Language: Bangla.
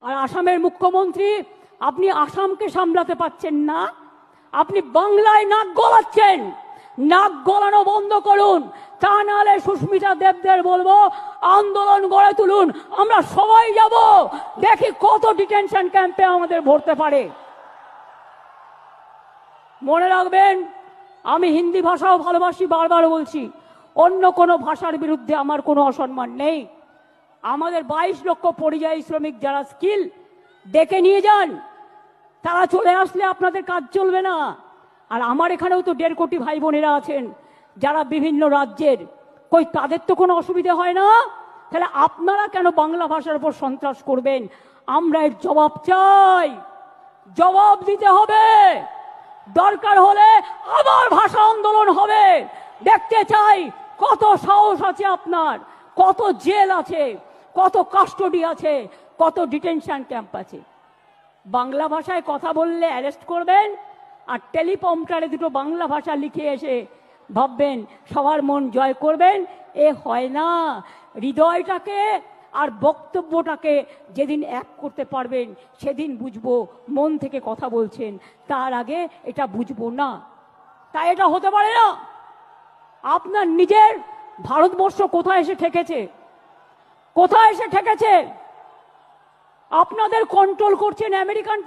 আর আসামের মুখ্যমন্ত্রী, আপনি আসামকে সামলাতে পারছেন না, আপনি বাংলায় নাক গলাচ্ছেন। নাক গলানো বন্ধ করুন, তা নাহলে সুস্মিতা দেবদের বলবো আন্দোলন গড়ে তুলুন। আমরা সবাই যাব, দেখি কত ডিটেনশন ক্যাম্পে আমাদের ভরতে পারে। মনে রাখবেন, আমি হিন্দি ভাষাও ভালোবাসি, বারবার বলছি, অন্য কোনো ভাষার বিরুদ্ধে আমার কোনো অসম্মান নেই। আমাদের 22 লক্ষ পরিযায়ী শ্রমিক যারা স্কিল, ডেকে নিয়ে যান। তারা চলে আসলে আপনাদের কাজ চলবে না। আর আমার এখানেও তো 1.5 কোটি ভাই বোনেরা আছেন যারা বিভিন্ন রাজ্যের, কই তাদের তো কোনো অসুবিধা হয় না। তাহলে আপনারা কেন বাংলা ভাষার উপর সন্ত্রাস করবেন? আমরা এর জবাব চাই, জবাব দিতে হবে। দরকার হলে আবার ভাষা আন্দোলন হবে। দেখতে চাই কত সাহস আছে আপনার, কত জেল আছে, কত কাস্টডি আছে, কত ডিটেনশন ক্যাম্প আছে। বাংলা ভাষায় কথা বললে অ্যারেস্ট করবেন, আর টেলিপম্পটারে দুটো বাংলা ভাষা লিখে এসে ভাববেন সবার মন জয় করবেন। এ হয় না। হৃদয়টাকে আর বক্তব্যটাকে যেদিন এক করতে পারবেন সেদিন বুঝবো মন থেকে কথা বলছেন, তার আগে এটা বুঝবো না। তাই এটা হতে পারে না। আপনার নিজের ভারতবর্ষ কোথায় এসে ঠেকেছে? কোথায় এসে ঠেকেছে? আপনাদের কন্ট্রোল করছেন আমেরিকান